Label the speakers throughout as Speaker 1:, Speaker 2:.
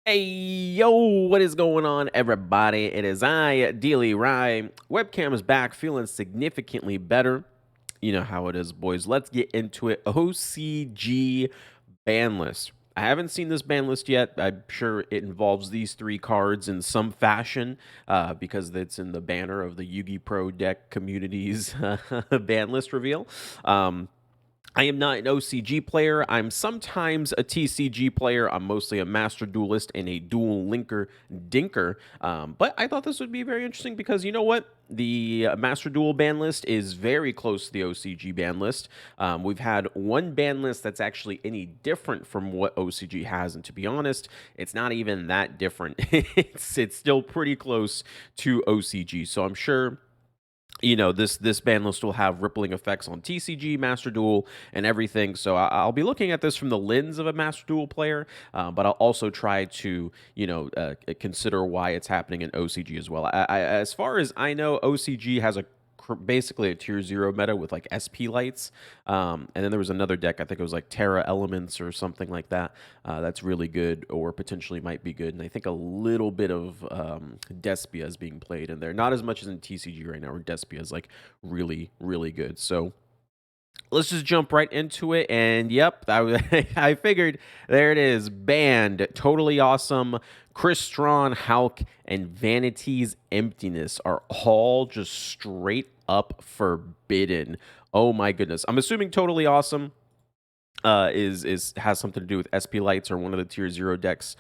Speaker 1: Hey, yo, what is going on, everybody? It is I, Dealy Rye. Webcam is back, feeling significantly better. You know how it is, boys. Let's get into it. OCG ban list. I haven't seen this ban list yet. I'm sure it involves these three cards in some fashion because it's in the banner of the Yugi Pro deck community's ban list reveal. I am not an OCG player. I'm sometimes a TCG player. I'm mostly a master duelist and a dual linker dinker. But I thought this would be very interesting because you know what? The Master Duel ban list is very close to the OCG ban list. We've had one ban list that's actually any different from what OCG has, and to be honest, it's not even that different. It's still pretty close to OCG. So I'm sure this ban list will have rippling effects on TCG, Master Duel, and everything. So I'll be looking at this from the lens of a Master Duel player, but I'll also try to consider why it's happening in OCG as well. As far as I know, OCG has basically a tier 0 meta with like SP lights, and then there was another deck, I think it was like Terra Elements or something like that, that's really good or potentially might be good. And I think a little bit of Despia is being played in there, not as much as in TCG right now, where Despia is like really, really good. So let's just jump right into it. And yep, I figured there it is. Banned. Totally awesome. Chris Strawn, Hulk, and Vanity's Emptiness are all just straight up forbidden. Oh my goodness. I'm assuming Totally Awesome is has something to do with SP lights or one of the tier 0 decks.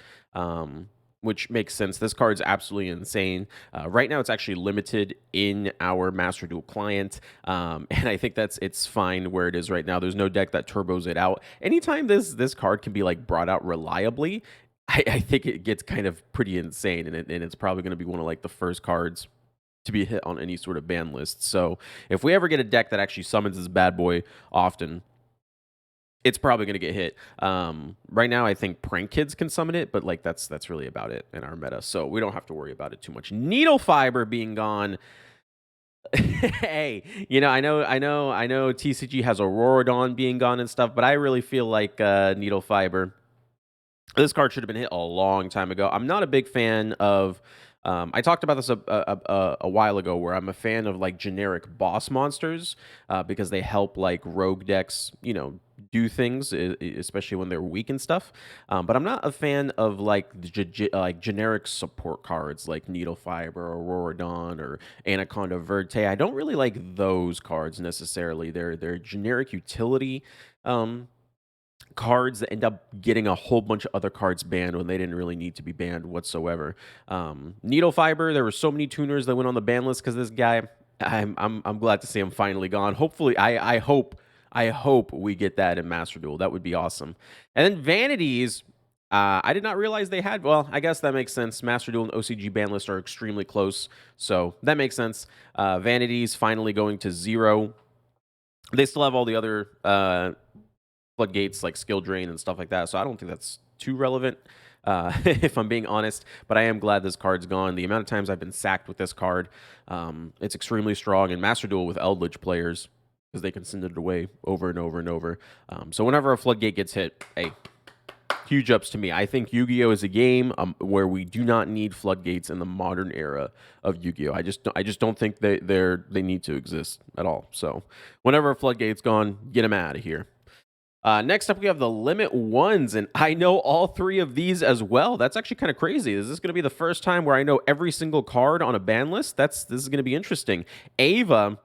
Speaker 1: Which makes sense. This card's absolutely insane. Right now, it's actually limited in our Master Duel client, and I think it's fine where it is right now. There's no deck that turbos it out. Anytime this card can be like brought out reliably, I think it gets kind of pretty insane, and it's probably going to be one of like the first cards to be hit on any sort of ban list. So if we ever get a deck that actually summons this bad boy often, it's probably going to get hit. Right now, I think Prank Kids can summon it, but like that's really about it in our meta, so we don't have to worry about it too much. Needle Fiber being gone. Hey, I know TCG has Aurora Dawn being gone and stuff, but I really feel like Needle Fiber, this card should have been hit a long time ago. I'm not a big fan of. I talked about this a while ago, where I'm a fan of like generic boss monsters because they help like rogue decks, do things, especially when they're weak and stuff. But I'm not a fan of like like generic support cards like Needle Fiber, Aurora Dawn, or Anaconda Verte. I don't really like those cards necessarily. They're generic utility. Cards that end up getting a whole bunch of other cards banned when they didn't really need to be banned whatsoever. Needle Fiber, there were so many tuners that went on the ban list because this guy. I'm glad to see him finally gone. Hopefully, I hope we get that in Master Duel. That would be awesome. And then Vanities. I did not realize they had. Well, I guess that makes sense. Master Duel and OCG ban lists are extremely close, so that makes sense. Vanities finally going to 0. They still have all the other floodgates like skill drain and stuff like that. So I don't think that's too relevant, if I'm being honest. But I am glad this card's gone. The amount of times I've been sacked with this card, it's extremely strong. And Master Duel with Eldritch players, because they can send it away over and over and over. So whenever a floodgate gets hit, hey, huge ups to me. I think Yu-Gi-Oh is a game where we do not need floodgates in the modern era of Yu-Gi-Oh. I just don't think they need to exist at all. So whenever a floodgate's gone, get them out of here. Next up, we have the Limit Ones, and I know all three of these as well. That's actually kind of crazy. Is this going to be the first time where I know every single card on a ban list? This is going to be interesting. Ava,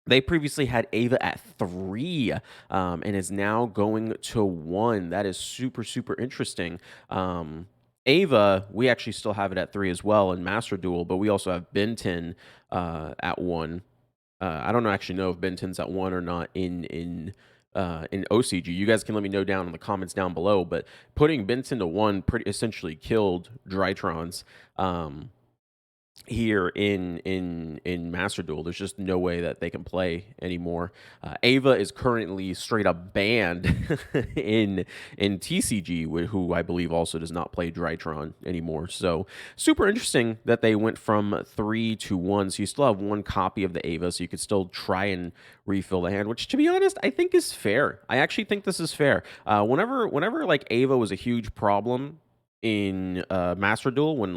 Speaker 1: they previously had Ava at 3, and is now going to 1. That is super, super interesting. Ava, we actually still have it at 3 as well in Master Duel, but we also have Ben 10 at 1. I don't actually know if Ben 10's at 1 or not in OCG. You guys can let me know down in the comments down below. But putting Benson to 1 pretty essentially killed Drytrons here in Master Duel. There's just no way that they can play anymore. Ava is currently straight up banned in TCG, who I believe also does not play Drytron anymore. So super interesting that they went from 3 to 1. So you still have 1 copy of the Ava, so you could still try and refill the hand, which to be honest, I think is fair. I actually think this is fair. Whenever like Ava was a huge problem in Master Duel when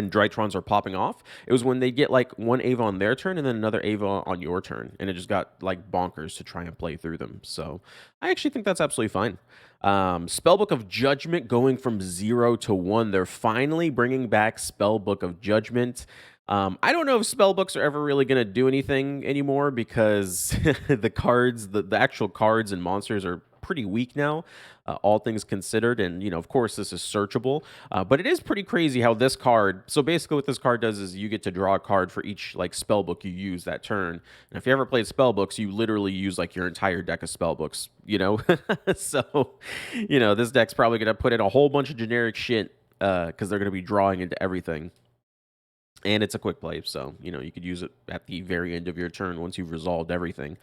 Speaker 1: Drytrons are popping off. It was when they get like one Ava on their turn and then another Ava on your turn, and it just got like bonkers to try and play through them. So I actually think that's absolutely fine. Spellbook of Judgment going from 0 to 1. They're finally bringing back Spellbook of Judgment. I don't know if spellbooks are ever really going to do anything anymore because the cards, the actual cards and monsters are pretty weak now, all things considered. And, of course, this is searchable. But it is pretty crazy how this card. So basically, what this card does is you get to draw a card for each like spell book you use that turn. And if you ever played spell books, you literally use like your entire deck of spell books. So this deck's probably gonna put in a whole bunch of generic shit because they're gonna be drawing into everything. And it's a quick play, so you could use it at the very end of your turn once you've resolved everything.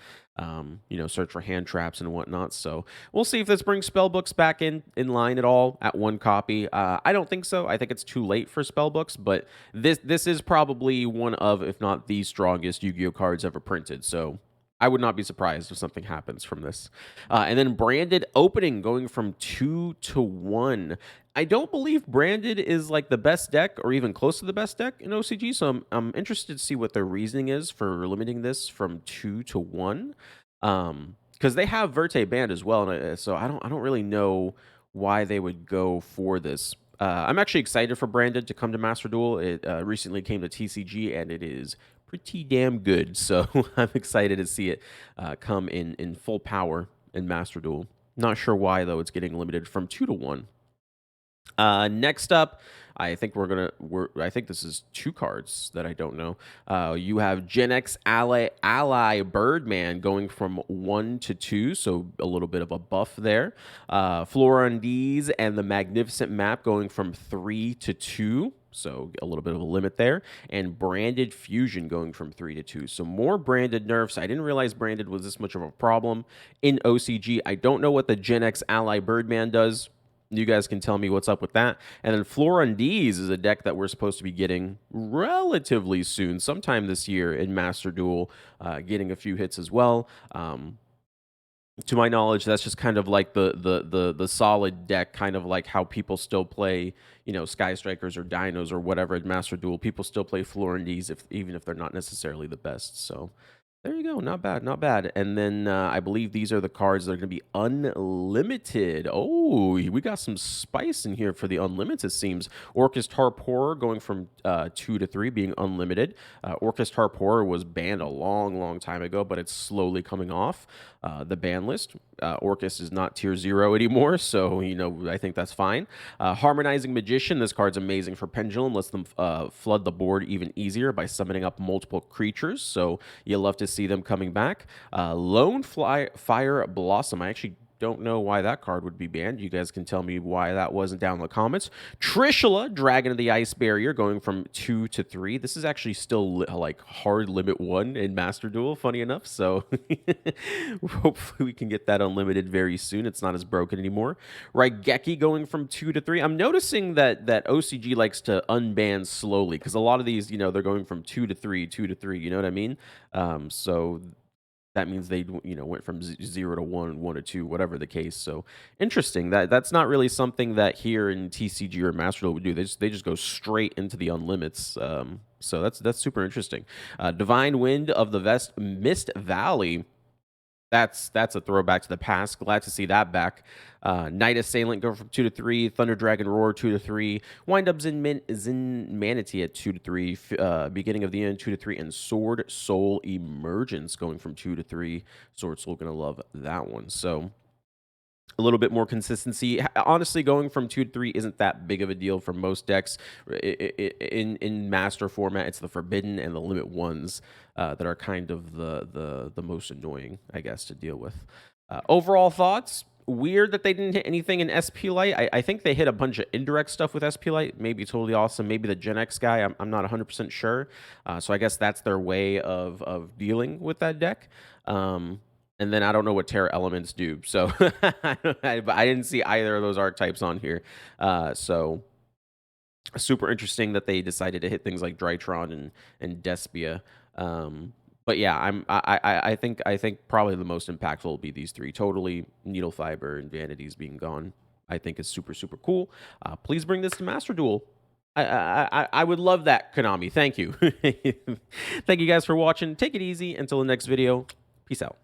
Speaker 1: Search for hand traps and whatnot. So we'll see if this brings spellbooks back in line at all at one copy. I don't think so. I think it's too late for spellbooks, but this is probably one of, if not the strongest Yu-Gi-Oh cards ever printed. So I would not be surprised if something happens from this. And then branded opening going from 2 to 1. I don't believe branded is like the best deck or even close to the best deck in OCG. So I'm interested to see what their reasoning is for limiting this from 2 to 1. Because they have Verte banned as well, and so I don't really know why they would go for this. I'm actually excited for Branded to come to Master Duel. It recently came to TCG, and it is pretty damn good. So I'm excited to see it come in full power in Master Duel. Not sure why though it's getting limited from 2 to 1. Next up, I think I think this is two cards that I don't know. You have Gen X Ally Birdman going from 1 to 2, so a little bit of a buff there. Florandese and the Magnificent Map going from 3 to 2. So a little bit of a limit there. And Branded Fusion going from 3 to 2. So more branded nerfs. I didn't realize branded was this much of a problem in OCG. I don't know what the Gen X Ally Birdman does. You guys can tell me what's up with that. And then Florandese is a deck that we're supposed to be getting relatively soon, sometime this year in Master Duel, getting a few hits as well. To my knowledge, that's just kind of like the solid deck, kind of like how people still play, Sky Strikers or Dinos or whatever at Master Duel. People still play Florandese even if they're not necessarily the best. So there you go. Not bad, not bad. And then I believe these are the cards that are going to be unlimited. Oh, we got some spice in here for the unlimited, seems. Orcus Tarpor going from 2 to 3, being unlimited. Orcus Tarpor was banned a long, long time ago, but it's slowly coming off the ban list. Orcus is not tier 0 anymore, so, I think that's fine. Harmonizing Magician. This card's amazing for Pendulum. Lets them flood the board even easier by summoning up multiple creatures, so you'll love to see them coming back. Lone Fire Blossom. I actually don't know why that card would be banned. You guys can tell me why that wasn't down in the comments. Trishula, Dragon of the Ice Barrier, going from 2 to 3. This is actually still like hard limit 1 in Master Duel, funny enough. So hopefully we can get that unlimited very soon. It's not as broken anymore. Raigeki going from 2 to 3. I'm noticing that OCG likes to unban slowly because a lot of these, they're going from 2 to 3, 2 to 3. You know what I mean? So that means they went from 0 to 1, 1 to 2, whatever the case. So interesting. That's not really something that here in TCG or Master Duel would do. They just go straight into the unlimits. So that's super interesting. Divine Wind of the Mist Valley. That's a throwback to the past. Glad to see that back. Night Assailant go from 2 to 3. Thunder Dragon Roar 2 to 3. Wind Up Zin Manatee at 2 to 3. Beginning of the End 2 to 3. And Sword Soul Emergence going from 2 to 3. Sword Soul gonna love that one. So a little bit more consistency. Honestly, going from 2 to 3 isn't that big of a deal for most decks. In Master format, it's the Forbidden and the Limit ones that are kind of the most annoying, I guess, to deal with. Overall thoughts. Weird that they didn't hit anything in SP Light. I think they hit a bunch of indirect stuff with SP Light. Maybe Totally Awesome. Maybe the Gen X guy. I'm not 100% sure. So I guess that's their way of dealing with that deck. And then I don't know what Terra Elements do. So I didn't see either of those archetypes on here. So super interesting that they decided to hit things like Drytron and Despia. But yeah, I think probably the most impactful will be these three. Totally, Needle Fiber, and Vanities being gone. I think is super, super cool. Please bring this to Master Duel. I would love that, Konami. Thank you. Thank you guys for watching. Take it easy. Until the next video. Peace out.